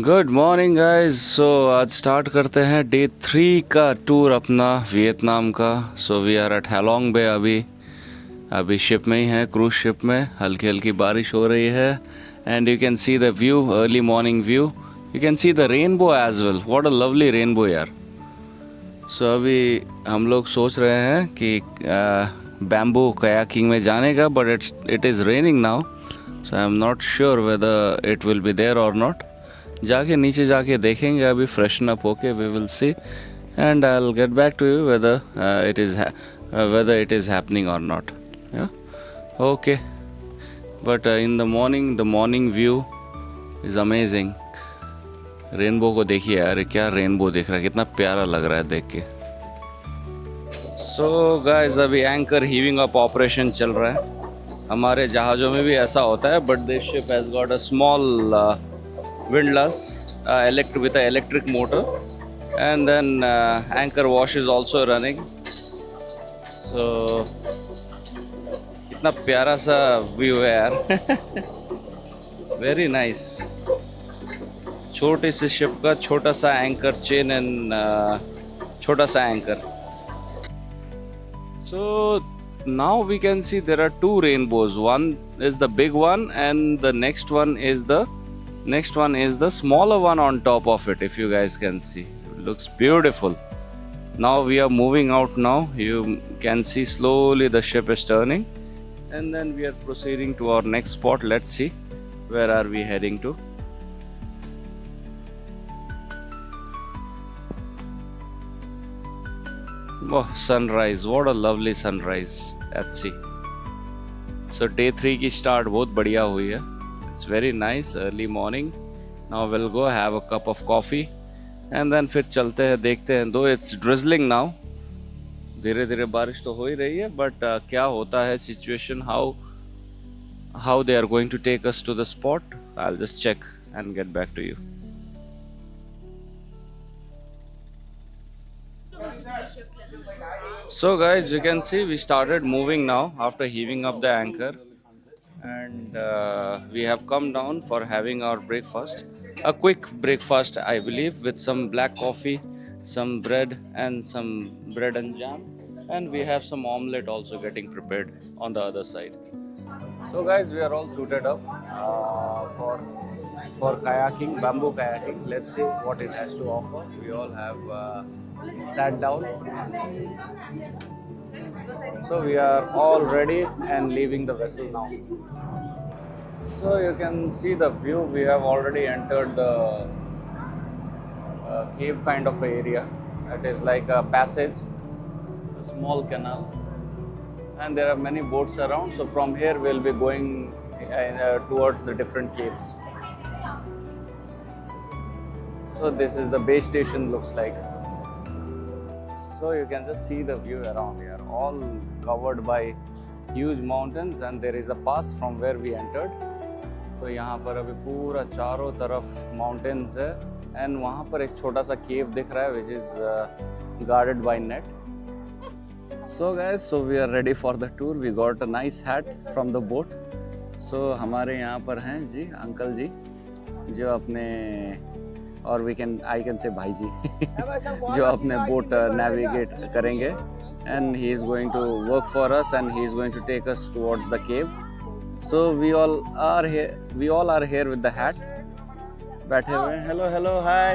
Good morning guys. सो आज start करते हैं डे 3 का टूर अपना वियतनाम का। सो वी आर एट हैलोंग बे। अभी शिप में ही हैं, क्रूज शिप में। हल्की हल्की बारिश हो रही है and you can see the view, early morning view. You can see the rainbow as well. What a lovely rainbow यार। सो अभी हम लोग सोच रहे हैं कि बैम्बू कयाकिंग में जाने का, but it is raining now, so I am not sure whether it will be there or not. जाके नीचे जाके देखेंगे अभी, फ्रेशन अप होके we will see and I will get back to you whether it is happening or not. Okay, but in the morning view is amazing. Rainbow को देखिए यार, क्या रेनबो दिख रहा है, कितना प्यारा लग रहा है देख के। सो गाइस, अभी एंकर हीविंग अप ऑपरेशन चल रहा है। हमारे जहाज़ों में भी ऐसा होता है, but this ship has got a small windlass with an electric motor, and then anchor wash is also running. So इतना प्यारा सा व्यू है यार। Very nice. छोटी सी शिप का छोटा सा एंकर चेन एंड छोटा सा anchor. So now we can see there are two rainbows. One is the big one and the next one is the smaller one on top of it. If you guys can see, it looks beautiful. Now we are moving out now. You can see slowly the ship is turning, and then we are proceeding to our next spot. Let's see, where are we heading to? Oh, sunrise. What a lovely sunrise at sea. So day 3 की start बहुत बढ़िया हुई है. It's very nice early morning. Now we'll go have a cup of coffee and then फिर चलते हैं, देखते हैं. Though it's drizzling now, धीरे धीरे बारिश तो हो ही रही है, but क्या होता है situation, how they are going to take us to the spot, I'll just check and get back to you. So guys, you can see we started moving now after heaving up the anchor, and we have come down for having our breakfast, a quick breakfast I believe, with some black coffee, some bread and jam, and we have some omelette also getting prepared on the other side. So guys, we are all suited up for kayaking, bamboo kayaking. Let's see what it has to offer. We all have sat down. So we are all ready and leaving the vessel now. So you can see the view. We have already entered the cave kind of area. It is like a passage, a small canal, and there are many boats around. So from here we'll be going towards the different caves. So this is the base station, looks like. So you can just see the view around here, all covered by huge mountains, and there is a pass from where we entered. तो यहाँ पर अभी पूरा चारों तरफ mountains है, and वहाँ पर एक छोटा सा केव दिख रहा है which is guarded by net. So guys, so we are ready for the tour. We got a nice hat from the boat. So हमारे यहाँ पर हैं जी अंकल जी, जो अपने, और आई कैन से भाई जी, जो अपने बोट नेविगेट करेंगे, and he is going to work for us and he is going to take us towards the cave. So we all are here with the hat, बैठे हुए. Hello, hi.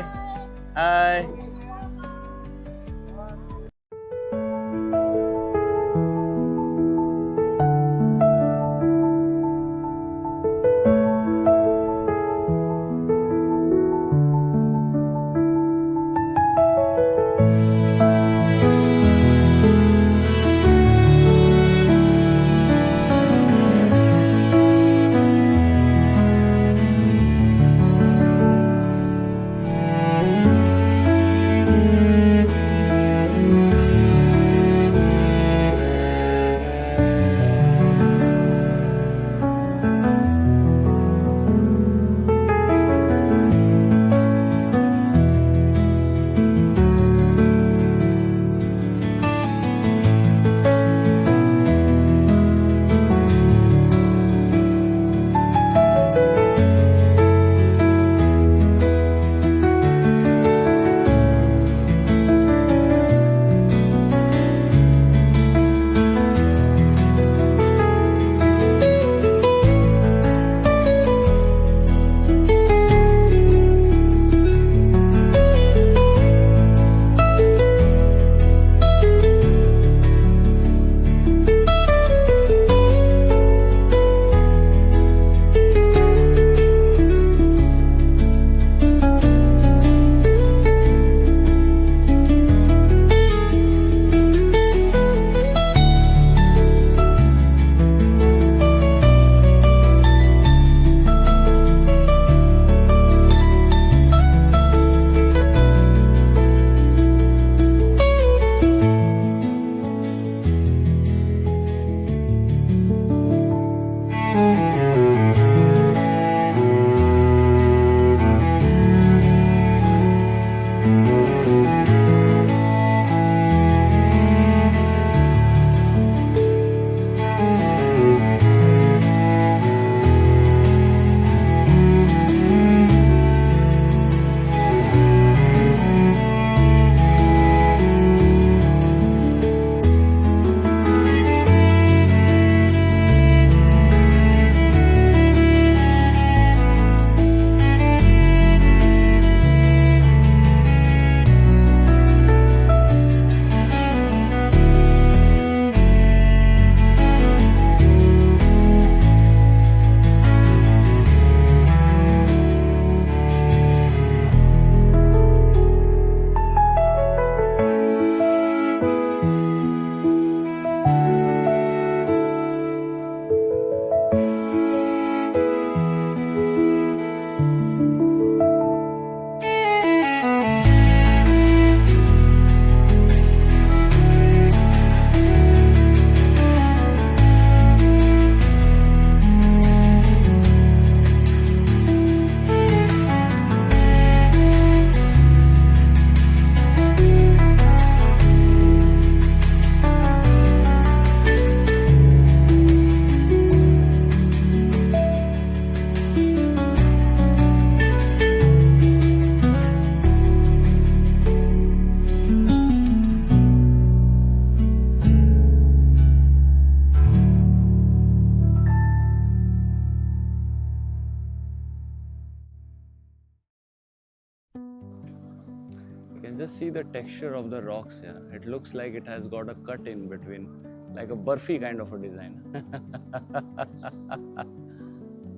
see the texture of the rocks here. It looks like it has got a cut in between, like a burfi kind of a design.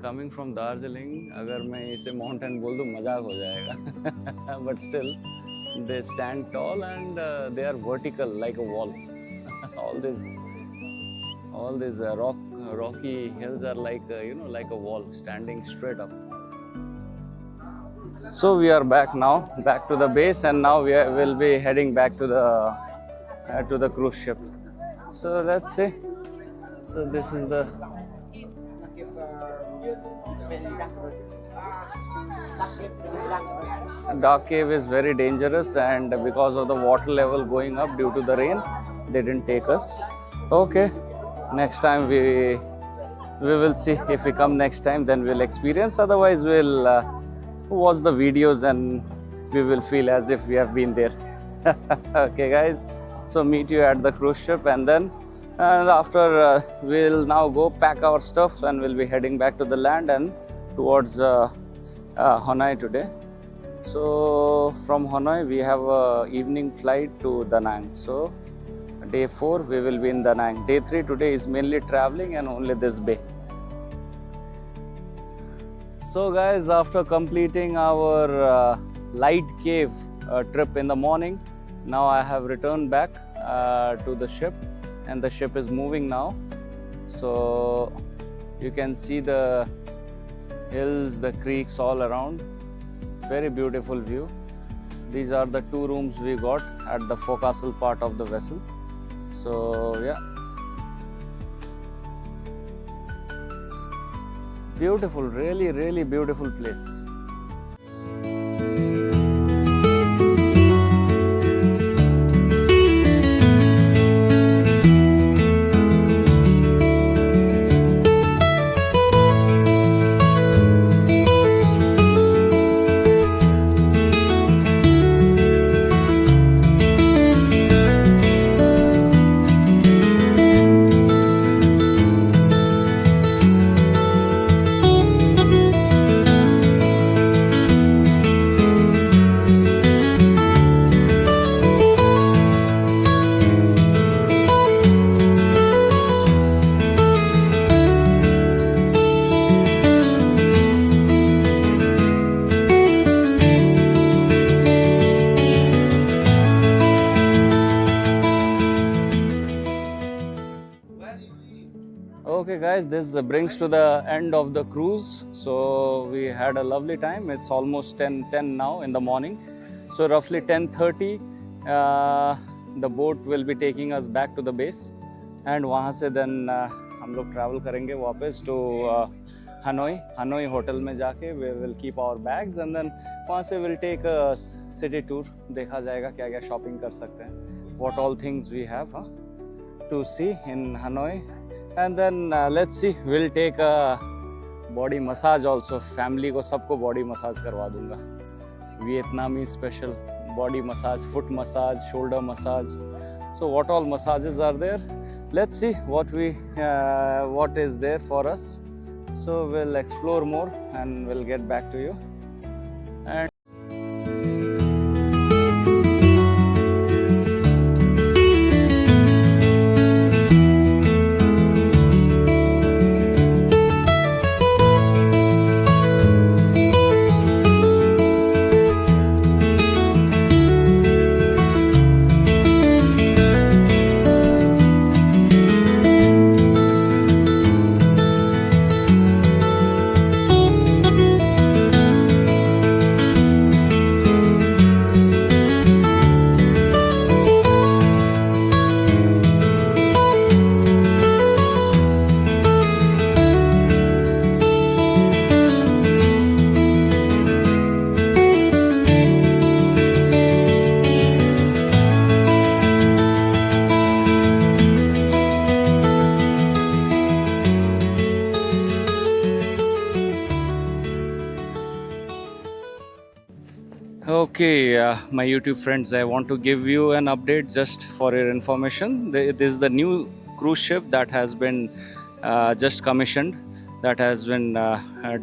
Coming from Darjeeling, अगर मैं इसे mountain बोल दूँ मजाक हो जाएगा. But still, they stand tall and they are vertical like a wall. all these rocky hills are like like a wall standing straight up. So we are back now, back to the base, and now will be heading back to the cruise ship. So let's see. So this is the dark cave is very dangerous, and because of the water level going up due to the rain, they didn't take us. Okay, next time we will see. If we come next time, then we'll experience. Otherwise, we'll watch the videos and we will feel as if we have been there. Okay guys, so meet you at the cruise ship, and then after we'll now go pack our stuff and we'll be heading back to the land and towards Hanoi today. So from Hanoi we have a evening flight to Da Nang. So day 4 we will be in Da Nang. Day 3 today is mainly traveling and only this bay. So guys, after completing our light cave trip in the morning, now I have returned back to the ship, and the ship is moving now. So you can see the hills, the creeks all around. Very beautiful view. These are the 2 rooms we got at the forecastle part of the vessel. So yeah, beautiful, really beautiful place. Okay guys, this brings to the end of the cruise. So we had a lovely time. It's almost 10 now in the morning. So roughly 10:30 the boat will be taking us back to the base, and वहाँ से then हम लोग travel करेंगे वापस to Hanoi hotel में जाके we will keep our bags, and then वहाँ से we'll take a city tour. देखा जाएगा क्या क्या shopping कर सकते हैं, what all things we have to see in Hanoi. And then let's see, we'll take a body massage also. Family को सबको body massage करवा दूंगा. Vietnamese special body massage, foot massage, shoulder massage. So what all massages are there? Let's see what is there for us. So we'll explore more and we'll get back to you. And okay, my YouTube friends, I want to give you an update just for your information. This is the new cruise ship that has been just commissioned. that has been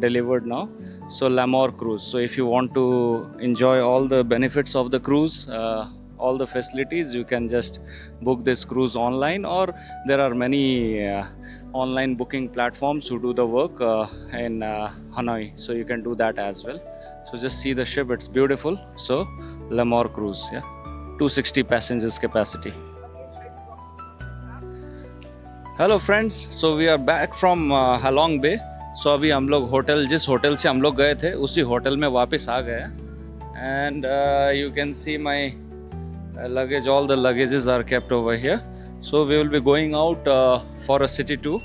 delivered now. So Lamore cruise. So if you want to enjoy all the benefits of the cruise, all the facilities, you can just book this cruise online, or there are many online booking platforms who do the work in Hanoi, so you can do that as well. So just see the ship, it's beautiful. So Lamore cruise, yeah, 260 passengers capacity. Hello friends, so we are back from Halong bay. So अभी हम लोग hotel, जिस hotel से हम लोग गए थे उसी होटल में वापस आ गए. And you can C my luggage, all the luggages are kept over here. So we will be going out for a city tour.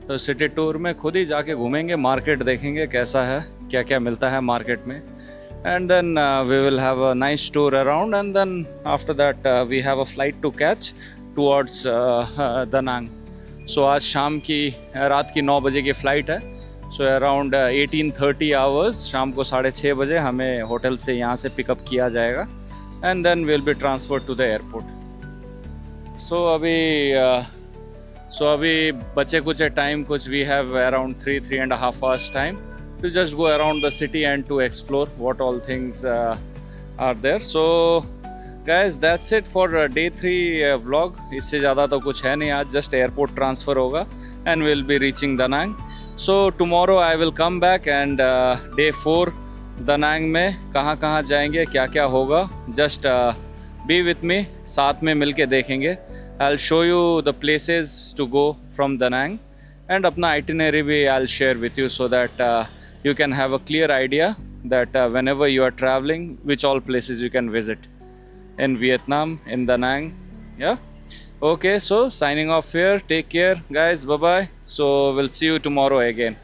तो सिटी टूर में खुद ही जाके घूमेंगे, मार्केट देखेंगे कैसा है, क्या क्या मिलता है मार्केट में. And then we will have a nice tour around, and then after that we have a flight to catch towards Da Nang. So आज शाम की, रात की 9 बजे की फ़्लाइट है. सो अराउंड 18:30 आवर्स, शाम को 6:30 बजे हमें होटल से यहाँ से पिकअप किया जाएगा. And then will be transfer to the airport. So अभी बचे कुछ टाइम, कुछ we have around 3.5 hours time to just go around the city and to explore what all things are there. So guys, that's it for day 3 vlog. इससे ज़्यादा तो कुछ है नहीं आज, just airport transfer होगा and we'll be reaching Da Nang. So tomorrow I will come back and day 4 Da Nang में कहाँ कहाँ जाएंगे, क्या क्या होगा, just be with me, साथ में मिल के देखेंगे. I'll show you the places to go from Da Nang, and अपना itinerary भी I'll share with you so that you can have a clear idea that whenever you are traveling, which all places you can visit in Vietnam, in Da Nang. Yeah. Okay, so signing off here. Take care, guys. Bye bye. So we'll see you tomorrow again.